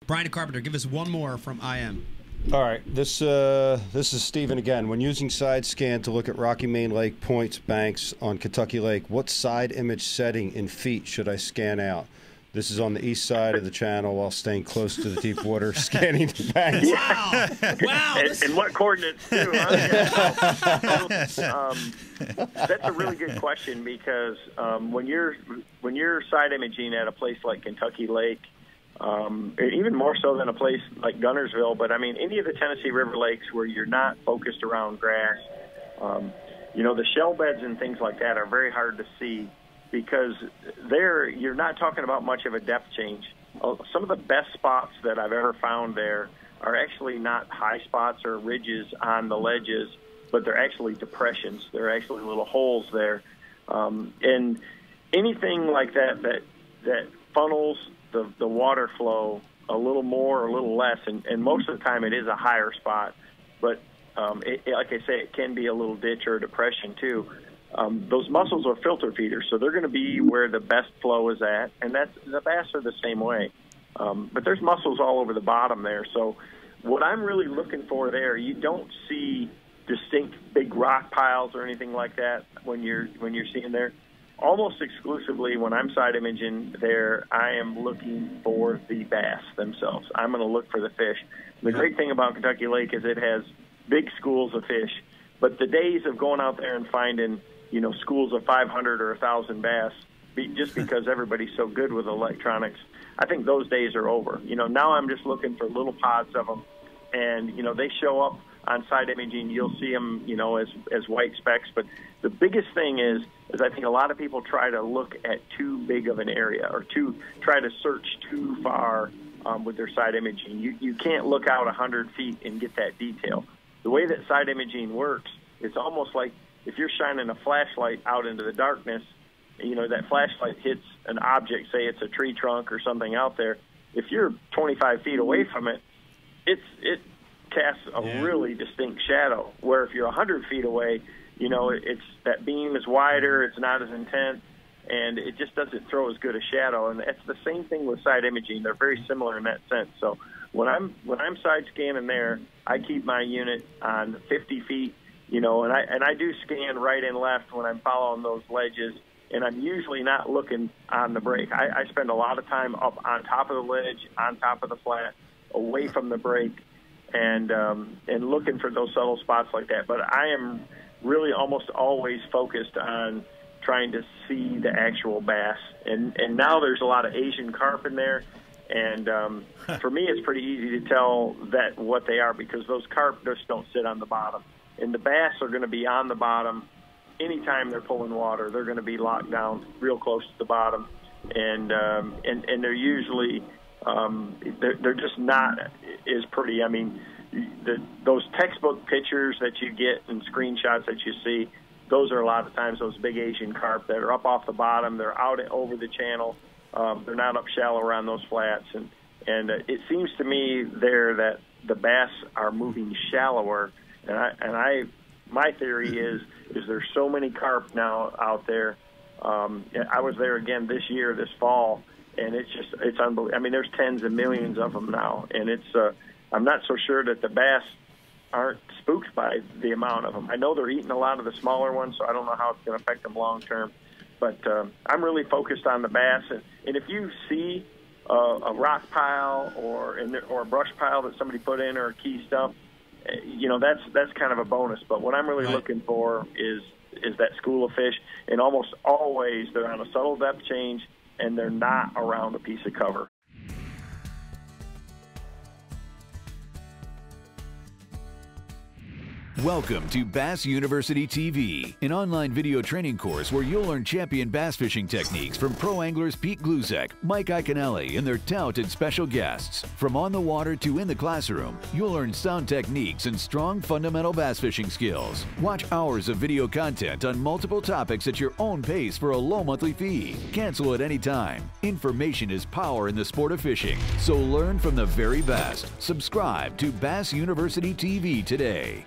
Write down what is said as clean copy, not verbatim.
Brian Carpenter, give us one more from IM. All right, this is Stephen again. When using side scan to look at Rocky Main Lake points, banks on Kentucky Lake, what side image setting in feet should I scan out? This is on the east side of the channel while staying close to the deep water, scanning the banks. Wow! Wow! And what coordinates too? Huh? That's a really good question because when you're side imaging at a place like Kentucky Lake, even more so than a place like Gunnersville, but I mean any of the Tennessee River lakes where you're not focused around grass, the shell beds and things like that are very hard to see because there you're not talking about much of a depth change. Some of the best spots that I've ever found there are actually not high spots or ridges on the ledges, but they're actually depressions. They're actually little holes there, and anything like that funnels the water flow a little more or a little less, and most of the time it is a higher spot, but like I say, it can be a little ditch or a depression too. Those mussels are filter feeders, so they're going to be where the best flow is at, and the bass are the same way. But there's mussels all over the bottom there, so what I'm really looking for there, you don't see distinct big rock piles or anything like that when you're seeing there. Almost exclusively when I'm side imaging there, I am looking for the bass themselves. I'm going to look for the fish. The great thing about Kentucky Lake is it has big schools of fish, but the days of going out there and finding, schools of 500 or 1,000 bass, just because everybody's so good with electronics, I think those days are over. Now I'm just looking for little pods of them, and, they show up on side imaging. You'll see them, as white specks, but the biggest thing is I think a lot of people try to look at too big of an area or try to search too far with their side imaging. You can't look out 100 feet and get that detail. The way that side imaging works, it's almost like if you're shining a flashlight out into the darkness, that flashlight hits an object, say it's a tree trunk or something out there. If you're 25 feet away from it, it casts a really distinct shadow, where if you're 100 feet away, it's that beam is wider, it's not as intense, and it just doesn't throw as good a shadow. And it's the same thing with side imaging. They're very similar in that sense. So when I'm side scanning there, I keep my unit on 50 feet, and I do scan right and left when I'm following those ledges, and I'm usually not looking on the break. I spend a lot of time up on top of the ledge, on top of the flat, away from the break, and looking for those subtle spots like that. But I am really almost always focused on trying to see the actual bass. And now there's a lot of Asian carp in there, and for me it's pretty easy to tell what they are because those carp just don't sit on the bottom. And the bass are going to be on the bottom anytime they're pulling water. They're going to be locked down real close to the bottom, and they're usually they're just not as pretty. I mean, those textbook pictures that you get and screenshots that you see, those are a lot of times those big Asian carp that are up off the bottom. They're out over the channel. They're not up shallow around those flats, and it seems to me there that the bass are moving shallower. And my theory is there's so many carp now out there. I was there again this fall, and it's unbelievable. I mean, there's tens of millions of them now, and I'm not so sure that the bass aren't spooked by the amount of them. I know they're eating a lot of the smaller ones, so I don't know how it's going to affect them long term. But I'm really focused on the bass, and if you see a rock pile or a brush pile that somebody put in or a key stump, that's kind of a bonus. But what I'm really looking for is that school of fish, and almost always they're on a subtle depth change and they're not around a piece of cover. Welcome to Bass University TV, an online video training course where you'll learn champion bass fishing techniques from pro anglers Pete Glusek, Mike Iaconelli, and their talented special guests. From on the water to in the classroom, you'll learn sound techniques and strong fundamental bass fishing skills. Watch hours of video content on multiple topics at your own pace for a low monthly fee. Cancel at any time. Information is power in the sport of fishing, so learn from the very best. Subscribe to Bass University TV today.